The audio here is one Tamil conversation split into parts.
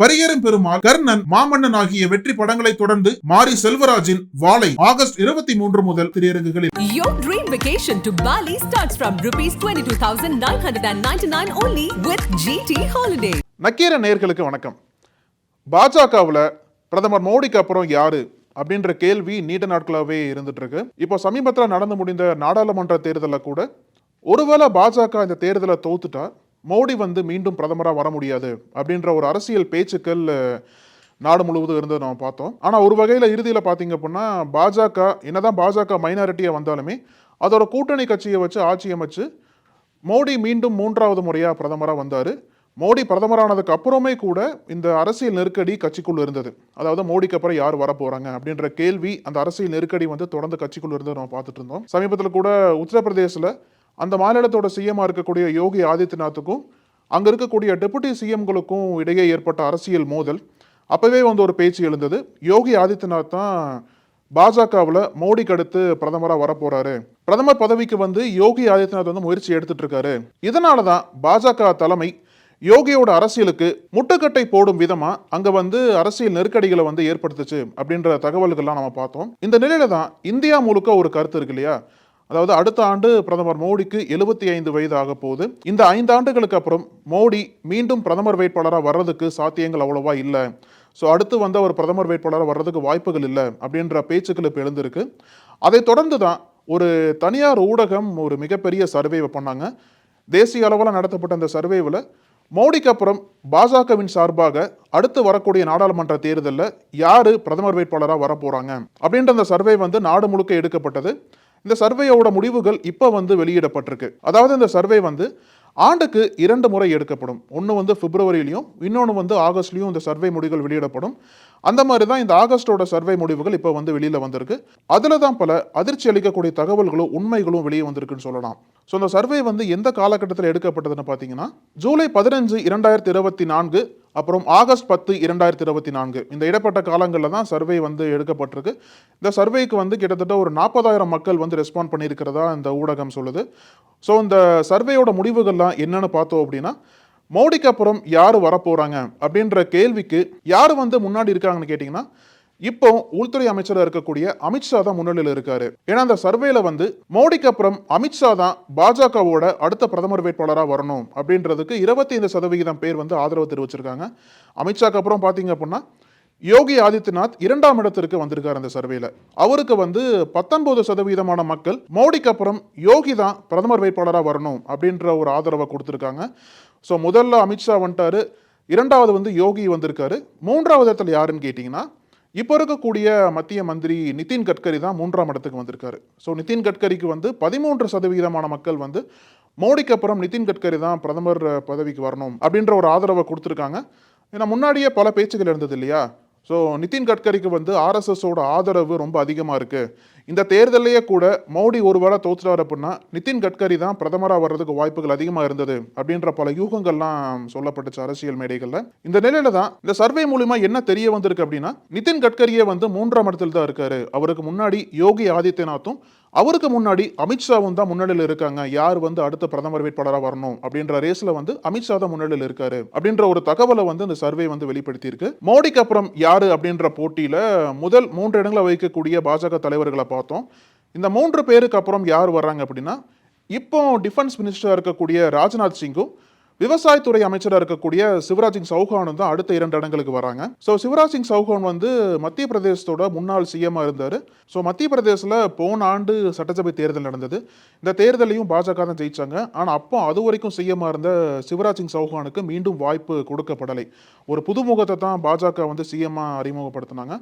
பரியேறும் பெருமாள், கர்ணன், மாமன்னன் ஆகிய வெற்றி படங்களை தொடர்ந்து மாரி செல்வராஜின் வாழை ஆகஸ்ட் 23 முதல் திரையரங்குகளில். Your dream vacation to Bali starts from ₹22,999 only with GT Holiday. Nakkeera நேயர்களுக்கு வணக்கம். பாஜகவுல பிரதமர் மோடிக்கு அப்புறம் யாரு அப்படின்ற கேள்வி நீண்ட நாட்களாகவே இருந்துட்டு இருக்கு. இப்போ சமீபத்தில் நடந்து முடிந்த நாடாளுமன்ற தேர்தலில் கூட ஒருவேளை பாஜக இந்த தேர்தலை தோத்துட்டா மோடி மீண்டும் பிரதமராக வர முடியாது அப்படின்ற ஒரு அரசியல் பேச்சுக்கள் நாடு முழுவதும் இருந்ததை நம்ம பார்த்தோம். ஆனால் ஒரு வகையில் இறுதியில் பார்த்தீங்க அப்படின்னா பாஜக என்னதான் பாஜக மைனாரிட்டியாக வந்தாலுமே அதோட கூட்டணி கட்சியை வச்சு ஆட்சி அமைச்சு மோடி மீண்டும் 3வது முறையாக பிரதமராக வந்தார். மோடி பிரதமரானதுக்கு அப்புறமே கூட இந்த அரசியல் நெருக்கடி கட்சிக்குள்ள இருந்தது. அதாவது மோடிக்கு அப்புறம் யார் வர போறாங்க அப்படின்ற கேள்வி, அந்த அரசியல் நெருக்கடி தொடர்ந்து கட்சிக்குள்ள இருந்ததை நம்ம பார்த்துட்டு இருந்தோம். சமீபத்தில் கூட உத்தரப்பிரதேசில் அந்த மாநிலத்தோட சிஎம்மாக இருக்கக்கூடிய யோகி ஆதித்யநாத்துக்கும் அங்கே இருக்கக்கூடிய டெபுட்டி சிஎம்களுக்கும் இடையே ஏற்பட்ட அரசியல் மோதல் அப்போவே ஒரு பேச்சு எழுந்தது. யோகி ஆதித்யநாத் தான் பாஜகவில் மோடிக்கு அடுத்து பிரதமராக வரப்போறாரு, பிரதமர் பதவிக்கு யோகி ஆதித்யநாத் முயற்சி எடுத்துட்டு இருக்காரு. இதனால தான் பாஜக தலைமை யோகியோட அரசியலுக்கு முட்டுக்கட்டை போடும் விதமா அங்க அரசியல் நெருக்கடிகளை ஏற்படுத்துச்சு அப்படின்ற தகவல்கள்லாம் நம்ம பார்த்தோம். இந்த நிலையில தான் இந்தியா முழுக்க ஒரு கருத்து இருக்கு இல்லையா? அதாவது அடுத்த ஆண்டு பிரதமர் மோடிக்கு 75 வயது ஆக போகுது. இந்த 5 ஆண்டுகளுக்கு அப்புறம் மோடி மீண்டும் பிரதமர் வேட்பாளராக வர்றதுக்கு சாத்தியங்கள் அவ்வளவா இல்லை. ஸோ அடுத்து அவர் பிரதமர் வேட்பாளராக வர்றதுக்கு வாய்ப்புகள் இல்லை அப்படின்ற பேச்சுக்கள் இப்போ எழுந்திருக்கு. அதை தொடர்ந்து தான் ஒரு தனியார் ஊடகம் ஒரு மிகப்பெரிய சர்வேவை பண்ணாங்க. தேசிய அளவில் நடத்தப்பட்ட அந்த சர்வேவில் மோடிக்கு அப்புறம் பாஜகவின் சார்பாக அடுத்து வரக்கூடிய நாடாளுமன்ற தேர்தலில் யாரு பிரதமர் வேட்பாளராக வர போறாங்க அப்படின்ற அந்த சர்வே நாடு முழுக்க எடுக்கப்பட்டது. இந்த சர்வேயோட முடிவுகள் இப்போ வெளியிடப்பட்டிருக்கு. அதாவது இந்த சர்வே ஆண்டுக்கு 2 முறை எடுக்கப்படும். ஒன்று பிப்ரவரியிலையும் இன்னொன்று ஆகஸ்ட்லையும் இந்த சர்வே முடிவுகள் வெளியிடப்படும். அந்த மாதிரி தான் இந்த ஆகஸ்டோட சர்வே முடிவுகள் இப்போ வெளியில் வந்திருக்கு. அதில் தான் பல அதிர்ச்சி அளிக்கக்கூடிய தகவல்களும் உண்மைகளும் வெளியே வந்திருக்குன்னு சொல்லலாம். ஸோ இந்த சர்வே எந்த காலகட்டத்தில் எடுக்கப்பட்டதுன்னு பார்த்தீங்கன்னா ஜூலை 15, 2024 அப்புறம் ஆகஸ்ட் 10, 2024 இந்த இடைப்பட்ட காலங்களில் தான் சர்வே எடுக்கப்பட்டிருக்கு. இந்த சர்வேக்கு கிட்டத்தட்ட ஒரு 40,000 மக்கள் ரெஸ்பாண்ட் பண்ணியிருக்கிறதா இந்த ஊடகம் சொல்லுது. ஸோ இந்த சர்வேயோட முடிவுகள்லாம் என்னன்னு பார்த்தோம் அப்படின்னா, மோடிக்கு அப்புறம் யார் வரப்போறாங்க அப்படின்ற கேள்விக்கு யார் முன்னாடி இருக்காங்கன்னு கேட்டிங்கன்னா, இப்போ உள்துறை அமைச்சராக இருக்கக்கூடிய அமித்ஷா தான் முன்னிலையில் இருக்காரு. ஏன்னா அந்த சர்வேல மோடிக்கு அப்புறம் அமித்ஷா தான் பாஜகவோட அடுத்த பிரதமர் வேட்பாளராக வரணும் அப்படின்றதுக்கு 25% பேர் ஆதரவு தெரிவிச்சிருக்காங்க. அமித்ஷாக்கு அப்புறம் பார்த்தீங்க அப்படின்னா யோகி ஆதித்யநாத் 2ஆம் இடத்திற்கு வந்திருக்காரு அந்த சர்வேல. அவருக்கு 19% மக்கள் மோடிக்கு அப்புறம் யோகி தான் பிரதமர் வேட்பாளராக வரணும் அப்படின்ற ஒரு ஆதரவை கொடுத்துருக்காங்க. ஸோ முதல்ல அமித்ஷா வந்துட்டாரு, 2வது யோகி வந்திருக்காரு, 3வது இடத்துல யாருன்னு கேட்டிங்கன்னா இப்போ இருக்கக்கூடிய மத்திய மந்திரி நிதின் கட்கரி தான் 3ஆம் இடத்துக்கு வந்திருக்காரு. ஸோ நிதின் கட்கரிக்கு 13% மக்கள் மோடிக்கு அப்புறம் நிதின் கட்கரி தான் பிரதமர் பதவிக்கு வரணும் அப்படின்ற ஒரு ஆதரவை கொடுத்துருக்காங்க. ஏன்னா முன்னாடியே பல பேச்சுகள் இருந்தது இல்லையா? ஸோ நிதின் கட்கரிக்கு ஆர்எஸ்எஸோட ஆதரவு ரொம்ப அதிகமாக இருக்குது. இந்த தேர்தலையே கூட மோடி ஒருவேளை தோற்றுறாரு அப்படின்னா நிதின் கட்கரி தான் பிரதமராக வர்றதுக்கு வாய்ப்புகள் அதிகமாக இருந்தது அப்படின்ற பல யூகங்கள்லாம் சொல்லப்பட்டுச்சு அரசியல் மேடைகளில். இந்த நிலையில தான் இந்த சர்வே மூலமா என்ன தெரிய வந்திருக்கு அப்படின்னா, நிதின் கட்கரியே 3ஆம் இடத்துல தான் இருக்காரு. அவருக்கு முன்னாடி யோகி ஆதித்யநாத்தும் அவருக்கு முன்னாடி அமித்ஷாவும் தான் முன்னிலையில் இருக்காங்க. யார் அடுத்த பிரதமர் வேட்பாளராக வரணும் அப்படின்ற ரேஸ்ல அமித்ஷா தான் முன்னிலையில் இருக்காரு அப்படின்ற ஒரு தகவலை இந்த சர்வே வெளிப்படுத்தி இருக்கு. மோடிக்கு அப்புறம் யாரு அப்படின்ற போட்டியில முதல் 3 இடங்களை வகிக்கக்கூடிய பாஜக தலைவர்களை பார்த்தோம். இந்த 3 பேருக்கு அப்புறம் யார் வர்றாங்க அப்படின்னா, இப்போ டிஃபென்ஸ் மினிஸ்டரா இருக்கக்கூடிய ராஜ்நாத் சிங்கும் விவசாயத்துறை அமைச்சராக இருக்கக்கூடிய சிவராஜ் சிங் சௌஹானும் தான் அடுத்த 2 இடங்களுக்கு வராங்க. ஸோ சிவராஜ் சிங் சௌஹான் மத்திய பிரதேசத்தோட முன்னாள் சிஎம்மாக இருந்தார். ஸோ மத்திய பிரதேசில் போன ஆண்டு சட்டசபை தேர்தல் நடந்தது. இந்த தேர்தலையும் பாஜக தான் ஜெயிச்சாங்க. ஆனால் அப்போ அது வரைக்கும் சிஎம்மாக இருந்த சிவராஜ் சிங் சௌஹானுக்கு மீண்டும் வாய்ப்பு கொடுக்கப்படலை. ஒரு புதுமுகத்தை தான் பாஜக சிஎம்மாக அறிமுகப்படுத்தினாங்க.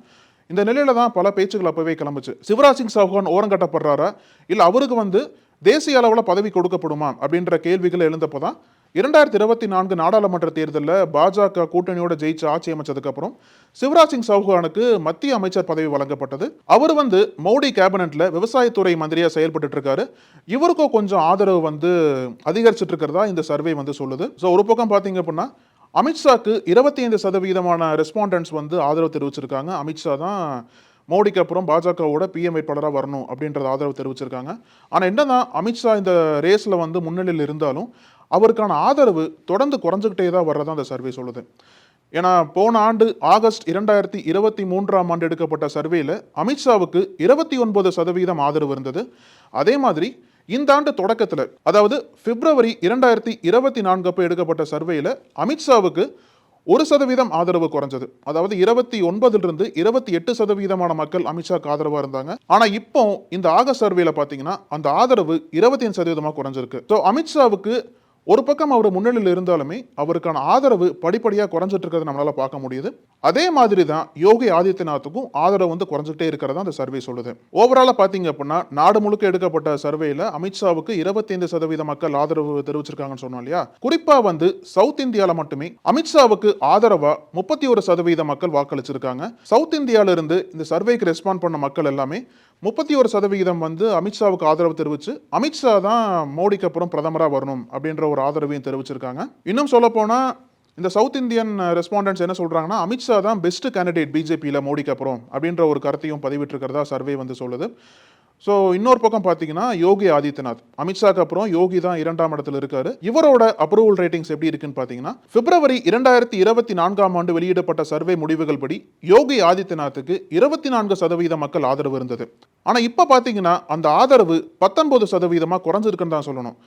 இந்த நிலையில தான் பல பேச்சுகள் அப்பவே கிளம்புச்சு. சிவராஜ் சிங் சௌஹான் ஓரங்கட்டப்படுறாரா, இல்லை அவருக்கு தேசிய அளவில் பதவி கொடுக்கப்படுமா அப்படின்ற கேள்விகள் எழுந்தப்போ தான் 2024 நாடாளுமன்ற தேர்தலில் பாஜக கூட்டணியோட ஜெயிச்சு ஆட்சி அமைச்சதுக்கு அப்புறம் சிவராஜ் சிங் சௌஹானுக்கு மத்திய அமைச்சர் பதவி வழங்கப்பட்டது. அவர் மோடி கேபினெட்ல விவசாயத்துறை மந்திரியா செயல்பட்டு இருக்காரு. இவருக்கும் கொஞ்சம் ஆதரவு அதிகரிச்சுட்டு இருக்கிறதா இந்த சர்வே சொல்லுது. ஸோ ஒரு பக்கம் பார்த்தீங்க அப்படின்னா அமித்ஷாக்கு 25% ரெஸ்பாண்டன்ஸ் ஆதரவு தெரிவிச்சிருக்காங்க. அமித்ஷா தான் மோடிக்கு அப்புறம் பாஜகவோட பிஎம் வேட்பாளராக வரணும் அப்படின்றத ஆதரவு தெரிவிச்சிருக்காங்க. ஆனால் என்னதான் அமித்ஷா இந்த ரேஸில் முன்னிலையில் இருந்தாலும் அவருக்கான ஆதரவு தொடர்ந்து குறைஞ்சிக்கிட்டே தான் வர்றதா அந்த சர்வே சொல்லுது. ஏன்னா போன ஆண்டு ஆகஸ்ட் 2023 எடுக்கப்பட்ட சர்வேல அமித்ஷாவுக்கு 29% ஆதரவு இருந்தது. அதே மாதிரி இந்த ஆண்டு தொடக்கத்தில், அதாவது பிப்ரவரி 2024 அப்போ எடுக்கப்பட்ட சர்வேல அமித்ஷாவுக்கு 1% ஆதரவு குறைஞ்சது. அதாவது 29 28% மக்கள் அமித்ஷாக்கு ஆதரவா இருந்தாங்க. ஆனா இப்போ இந்த ஆகஸ்ட் சர்வேல பாத்தீங்கன்னா அந்த ஆதரவு 25% குறைஞ்சிருக்கு. ஸோ அமித்ஷாவுக்கு ஒரு பக்கம் அவர் முன்னிலையில் இருந்தாலுமே அவருக்கான ஆதரவு படிப்படியாக குறைஞ்சிட்டு இருக்கிறத நம்மளால பார்க்க முடியுது. அதே மாதிரி தான் யோகி ஆதித்யநாத்துக்கும் ஆதரவு வந்து குறைஞ்சிட்டே இருக்கிறதா அந்த சர்வே சொல்லுது. ஓவராலா பாத்தீங்க அப்படின்னா நாடு முழுக்க எடுக்கப்பட்ட சர்வேல அமித்ஷாவுக்கு 25% மக்கள் ஆதரவு தெரிவிச்சிருக்காங்கன்னு சொன்னோம் இல்லையா. குறிப்பா வந்து சவுத் இந்தியால மட்டுமே அமித்ஷாவுக்கு ஆதரவா 31% மக்கள் வாக்களிச்சிருக்காங்க. சவுத் இந்தியால இருந்து இந்த சர்வேக்கு ரெஸ்பாண்ட் பண்ண மக்கள் எல்லாமே 31% வந்து அமித்ஷாவுக்கு ஆதரவு தெரிவிச்சு அமித்ஷா தான் மோடிக்கு அப்புறம் பிரதமரா வரணும் அப்படின்ற ஒரு ஆதரவையும் தெரிவிச்சிருக்காங்க. இன்னும் சொல்ல போனா இந்த சவுத் இந்தியன் ரெஸ்பாண்டன்ஸ் என்ன சொல்றாங்கன்னா அமித்ஷா தான் பெஸ்ட் கேண்டிடேட் பிஜேபியில் மோடிக்கு அப்புறம் அப்படின்ற ஒரு கருத்தையும் பதிவிட்டிருக்கிறதா சர்வே வந்து சொல்லுது. ஸோ இன்னொரு பக்கம் பார்த்தீங்கன்னா யோகி ஆதித்யநாத், அமித்ஷாக்கு அப்புறம் யோகி தான் 2ஆம் இடத்துல இருக்காரு. இவரோட அப்ரூவல் ரேட்டிங்ஸ் எப்படி இருக்குன்னு பார்த்தீங்கன்னா பிப்ரவரி 2024 வெளியிடப்பட்ட சர்வே முடிவுகள் படி யோகி ஆதித்யநாத்துக்கு 24% மக்கள் ஆதரவு இருந்தது. ஆனால் இப்போ பார்த்தீங்கன்னா அந்த ஆதரவு 19% குறைஞ்சிருக்குன்னு தான் சொல்லணும்.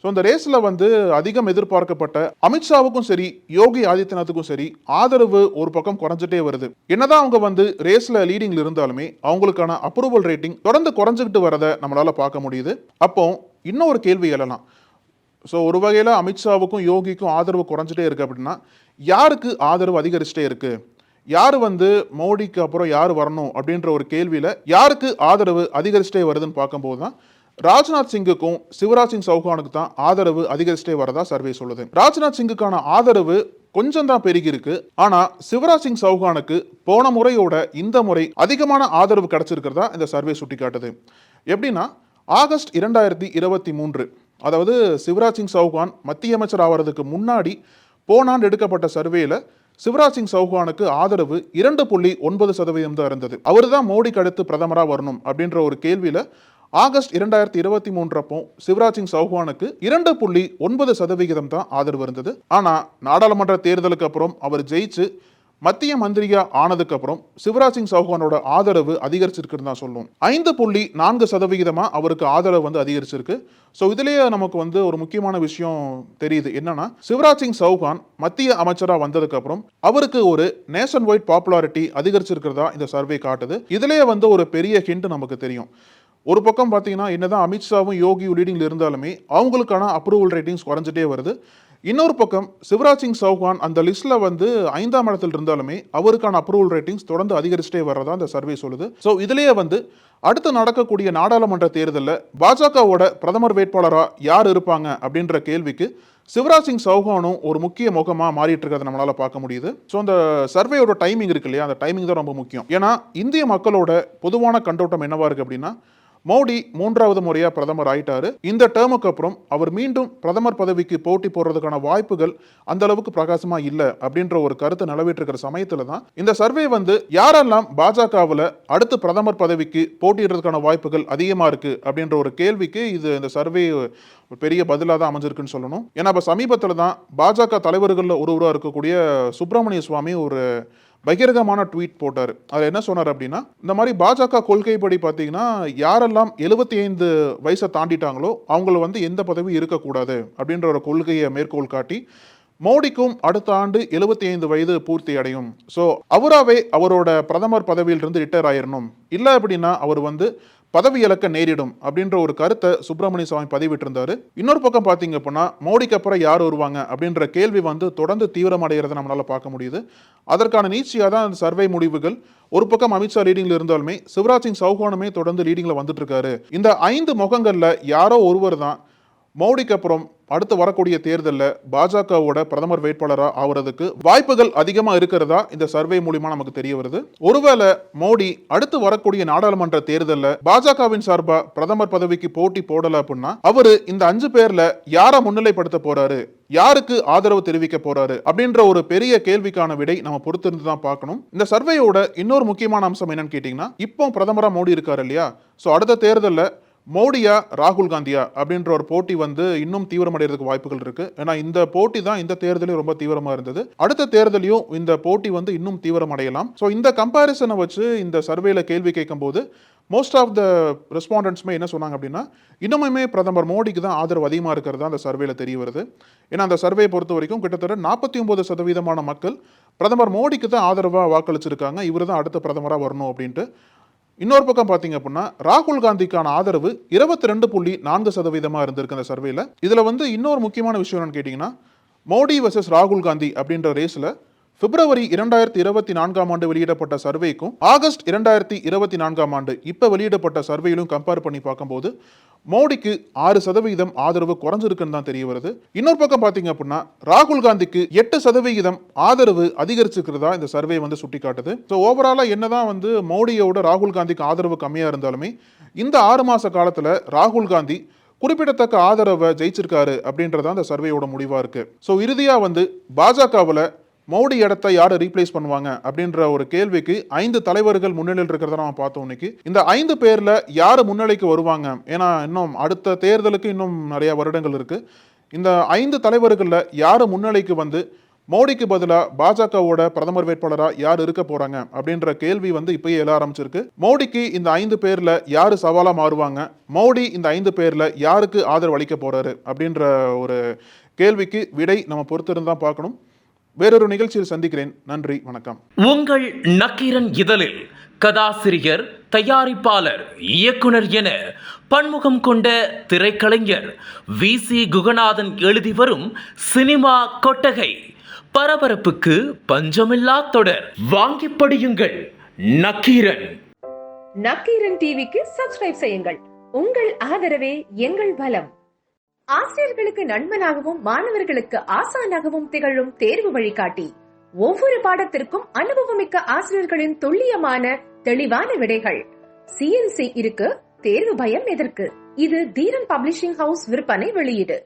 ஸோ இந்த ரேஸில் வந்து அதிகம் எதிர்பார்க்கப்பட்ட அமித்ஷாவுக்கும் சரி யோகி ஆதித்யநாத்துக்கும் சரி ஆதரவு ஒரு பக்கம் குறைஞ்சிட்டே வருது. என்னதான் அவங்க வந்து ரேஸில் லீடிங்கில் இருந்தாலுமே அவங்களுக்கான அப்ரூவல் ரேட்டிங் தொடர்ந்து குறைஞ்சிக்கிட்டு வரதை நம்மளால பார்க்க முடியுது. அப்போ இன்னொரு கேள்வி எழலாம். ஸோ ஒரு வகையில் அமித்ஷாவுக்கும் யோகிக்கும் ஆதரவு குறைஞ்சிட்டே இருக்கு அப்படின்னா யாருக்கு ஆதரவு அதிகரிச்சுட்டே இருக்கு, யார் வந்து மோடிக்கு அப்புறம் யார் வரணும் அப்படின்ற ஒரு கேள்வியில் யாருக்கு ஆதரவு அதிகரிச்சுட்டே வருதுன்னு பார்க்கும்போது தான் ராஜ்நாத் சிங்குக்கும் சிவராஜ் சிங் சௌஹானுக்கு தான் ஆதரவு அதிகரிச்சுட்டே வரதா சர்வே சொல்லுது. ராஜ்நாத் சிங்குக்கான ஆதரவு கொஞ்சம் தான் பெருகி இருக்கு. ஆனா சிவராஜ் சிங் சௌஹானுக்கு போன முறையோட இந்த முறை அதிகமான ஆதரவு கிடைச்சிருக்கிறதா இந்த சர்வே சுட்டி காட்டுது. எப்படின்னா ஆகஸ்ட் 2023, அதாவது சிவராஜ் சிங் சௌஹான் மத்திய அமைச்சர் ஆவறதுக்கு முன்னாடி போன ஆண்டு எடுக்கப்பட்ட சர்வேல சிவராஜ் சிங் சௌஹானுக்கு ஆதரவு 2.9% தான் இருந்தது. அவர் தான் மோடிக்கு அடுத்து பிரதமரா வரணும் அப்படின்ற ஒரு கேள்வியில ஆகஸ்ட் 2023 அப்போ சிவராஜ் சிங் சௌஹானுக்கு 2.9% தான் ஆதரவு இருந்தது. ஆனா நாடாளுமன்ற தேர்தலுக்கு அப்புறம் அவர் ஜெயிச்சு மத்திய மந்திரியா ஆனதுக்கு அப்புறம் சிவராஜ் சிங் சௌஹானோட ஆதரவு அதிகரிச்சிருக்குன்னு தான் சொல்லணும். 5.4% அவருக்கு ஆதரவு வந்து அதிகரிச்சிருக்கு. ஸோ இதுலேயே நமக்கு வந்து ஒரு முக்கியமான விஷயம் தெரியுது. என்னன்னா சிவராஜ் சிங் சௌஹான் மத்திய அமைச்சரா வந்ததுக்கு அப்புறம் அவருக்கு ஒரு நேஷன் வைட் பாப்புலாரிட்டி அதிகரிச்சிருக்கிறதா இந்த சர்வே காட்டுது. இதுலேயே வந்து ஒரு பெரிய ஹிண்ட் நமக்கு தெரியும். ஒரு பக்கம் பார்த்தீங்கன்னா என்னதான் அமித்ஷாவும் யோகியும் லீடிங்ல இருந்தாலுமே அவங்களுக்கான அப்ரூவல் ரேட்டிங்ஸ் குறைஞ்சிட்டே வருது. இன்னொரு பக்கம் சிவராஜ் சிங் சௌஹான் அந்த லிஸ்ட்ல வந்து 5ஆம் இடத்துல இருந்தாலுமே அவருக்கான அப்ரூவல் ரேட்டிங்ஸ் தொடர்ந்து அதிகரிச்சுட்டே வரதா அந்த சர்வே சொல்லுது. ஸோ இதுலேயே வந்து அடுத்து நடக்கக்கூடிய நாடாளுமன்ற தேர்தலில் பாஜகவோட பிரதமர் வேட்பாளராக யார் இருப்பாங்க அப்படின்ற கேள்விக்கு சிவராஜ் சிங் சௌஹானும் ஒரு முக்கிய முகமாக மாறிட்டு இருக்கிறத நம்மளால பார்க்க முடியுது. ஸோ அந்த சர்வேயோட டைமிங் இருக்கு இல்லையா, அந்த டைமிங் தான் ரொம்ப முக்கியம். ஏன்னா இந்திய மக்களோட பொதுவான கண்ணோட்டம் என்னவா இருக்கு அப்படின்னா மோடி 3வது முறையா பிரதமர் ஆயிட்டாரு. இந்த டேர்முக்கு அப்புறம் அவர் மீண்டும் பிரதமர் பதவிக்கு போட்டி போடுறதுக்கான வாய்ப்புகள் அந்த அளவுக்கு பிரகாசமா இல்ல அப்படின்ற ஒரு கருத்து நிலவிட்டு இருக்கிற சமயத்துல தான் இந்த சர்வே வந்து யாரெல்லாம் பாஜகவில் அடுத்து பிரதமர் பதவிக்கு போட்டியிடுறதுக்கான வாய்ப்புகள் அதிகமா இருக்கு அப்படின்ற ஒரு கேள்விக்கு இது இந்த சர்வே பெரிய பதிலாக தான் அமைஞ்சிருக்குன்னு சொல்லணும். ஏன்னா இப்போ சமீபத்தில் தான் பாஜக தலைவர்களில் ஒருவராக இருக்கக்கூடிய சுப்பிரமணிய சுவாமி ஒரு பகிரங்கமான ட்வீட் போட்டார். அதில் என்ன சொன்னார் அப்படின்னா இந்த மாதிரி பாஜக கொள்கைப்படி பார்த்தீங்கன்னா யாரெல்லாம் 75 வயசை தாண்டிட்டாங்களோ அவங்கள வந்து எந்த பதவியும் இருக்கக்கூடாது அப்படின்ற ஒரு கொள்கையை மேற்கோள் காட்டி மோடிக்கும் அடுத்த ஆண்டு 75 வயது பூர்த்தி அடையும், ஸோ அவராகவே அவரோட பிரதமர் பதவியிலிருந்து ரிட்டையர் ஆயிடணும், இல்லை அப்படின்னா அவர் வந்து பதவி இழக்க நேரிடும் அப்படின்ற ஒரு கருத்தை சுப்பிரமணிய சுவாமி பதிவிட்டு இருந்தாரு. இன்னொரு பக்கம் பார்த்தீங்க அப்படின்னா மோடிக்கு அப்புறம் யார் வருவாங்க அப்படின்ற கேள்வி வந்து தொடர்ந்து தீவிரமடைகிறத நம்மளால பார்க்க முடியுது. அதற்கான நீட்சியாக தான் அந்த சர்வே முடிவுகள். ஒரு பக்கம் அமித்ஷா லீடிங்ல இருந்தாலுமே சிவராஜ் சிங் சௌஹானுமே தொடர்ந்து லீடிங்ல வந்துட்டு இருக்காரு. இந்த 5 முகங்கள்ல யாரோ ஒருவர் தான் மோடிக்கு அப்புறம் அடுத்து வரக்கூடிய தேர்தலில் பாஜகவோட பிரதமர் வேட்பாளராக ஆகிறதுக்கு வாய்ப்புகள் அதிகமாக இருக்கிறதா இந்த சர்வே மூலியமா நமக்கு தெரிய வருது. ஒருவேளை மோடி அடுத்து வரக்கூடிய நாடாளுமன்ற தேர்தலில் பாஜகவின் சார்பா பிரதமர் பதவிக்கு போட்டி போடல அப்படின்னா அவரு இந்த 5 பேர்ல யாரை முன்னிலைப்படுத்த போறாரு, யாருக்கு ஆதரவு தெரிவிக்க போறாரு அப்படின்ற ஒரு பெரிய கேள்விக்கான விடை நம்ம பொறுத்திருந்து தான் பார்க்கணும். இந்த சர்வேயோட இன்னொரு முக்கியமான அம்சம் என்னன்னு கேட்டீங்கன்னா இப்போ பிரதமரா மோடி இருக்காரு இல்லையா, ஸோ அடுத்த தேர்தலில் மோடியா ராகுல் காந்தியா அப்படின்ற ஒரு போட்டி வந்து இன்னும் தீவிரமடைறதுக்கு வாய்ப்புகள் இருக்கு. ஏன்னா இந்த போட்டி தான் இந்த தேர்தலையும் ரொம்ப தீவிரமா இருந்தது. அடுத்த தேர்தலையும் இந்த போட்டி வந்து இன்னும் தீவிரமடையலாம். ஸோ இந்த கம்பேரிசனை வச்சு இந்த சர்வேல கேள்வி கேட்கும்போது மோஸ்ட் ஆஃப் த ரெஸ்பாண்டன்ட்ஸ்மே என்ன சொன்னாங்க அப்படின்னா, இன்னுமே பிரதமர் மோடிக்கு தான் ஆதரவு அதிகமாக இருக்கிறதா அந்த சர்வேல தெரிய வருது. ஏன்னா அந்த சர்வே பொறுத்த வரைக்கும் கிட்டத்தட்ட 49% மக்கள் பிரதமர் மோடிக்கு தான் ஆதரவாக வாக்களிச்சிருக்காங்க. இவர் தான் அடுத்த பிரதமராக வரணும் அப்படின்ட்டு. இன்னொரு பக்கம் பார்த்தீங்க அப்படின்னா ராகுல் காந்திக்கான ஆதரவு 22.4% இருந்திருக்கு அந்த சர்வேல. இதுல வந்து இன்னொரு முக்கியமான விஷயம் என்னன்னு கேட்டீங்கன்னா, மோடி வர்சஸ் ராகுல் காந்தி அப்படின்ற ரேஸ்ல பிப்ரவரி 2024 வெளியிடப்பட்ட சர்வேக்கும் ஆகஸ்ட் 2024 இப்ப வெளியிடப்பட்ட சர்வேயிலும் கம்பேர் பண்ணி பார்க்கும்போது மோடிக்கு 6% ஆதரவு குறைஞ்சிருக்குன்னு தான் தெரிய வருது. இன்னொரு பக்கம் பாத்தீங்க அப்படின்னா ராகுல் காந்திக்கு 8% ஆதரவு அதிகரிச்சிருக்கிறதா இந்த சர்வே வந்து சுட்டி காட்டுது. ஸோ ஓவராலா என்னதான் வந்து மோடியோட ராகுல் காந்திக்கு ஆதரவு கம்மியா இருந்தாலுமே இந்த 6 மாச காலத்துல ராகுல் காந்தி குறிப்பிடத்தக்க ஆதரவை ஜெயிச்சிருக்காரு அப்படின்றதான் அந்த சர்வேயோட முடிவா இருக்கு. ஸோ இறுதியா வந்து பாஜகவில் மோடி இடத்தை யாரை ரீப்ளேஸ் பண்ணுவாங்க அப்படின்ற ஒரு கேள்விக்கு 5 தலைவர்கள் முன்னிலையில் இருக்கிறத நம்ம பார்த்தோம் இன்னைக்கு. இந்த 5 பேர்ல யாரு முன்னிலைக்கு வருவாங்க? ஏன்னா இன்னும் அடுத்த தேர்தலுக்கு இன்னும் நிறைய வருடங்கள் இருக்கு. இந்த 5 தலைவர்கள்ல யாரு முன்னிலைக்கு வந்து மோடிக்கு பதிலா பாஜகவோட பிரதமர் வேட்பாளரா யார் இருக்க போறாங்க அப்படின்ற கேள்வி வந்து இப்பயே எழ ஆரம்பிச்சிருக்கு. மோடிக்கு இந்த 5 பேர்ல யாரு சவாலா மாறுவாங்க? மோடி இந்த 5 பேர்ல யாருக்கு ஆதரவு அளிக்க போறாரு அப்படின்ற ஒரு கேள்விக்கு விடை நம்ம பொறுத்திருந்தா பார்க்கணும். வேறொரு நிகழ்ச்சியில் சந்திக்கிறேன். நன்றி, வணக்கம். உங்கள் நக்கீரன் இதழில் கதாசிரியர், தயாரிப்பாளர், இயக்குனர் என பன்முகம் கொண்ட திரைக்கலைஞர் VC குகநாதன் எழுதி வரும் சினிமா கொட்டகை பரபரப்புக்கு பஞ்சமில்லா தொடர். வாங்கி படியுங்கள். நக்கீரன். நக்கீரன் டிவிக்கு சப்ஸ்கிரைப் செய்யுங்கள். உங்கள் ஆதரவே எங்கள் பலம். ஆசிரியர்களுக்கு நண்பனாகவும் மாணவர்களுக்கு ஆசானாகவும் திகழும் தேர்வு வழிகாட்டி. ஒவ்வொரு பாடத்திற்கும் அனுபவமிக்க ஆசிரியர்களின் துல்லியமான தெளிவான விடைகள். CNC இருக்கு, தேர்வு பயம் எதற்கு? இது தீரன் பப்ளிஷிங் ஹவுஸ் விற்பனை வெளியீடு.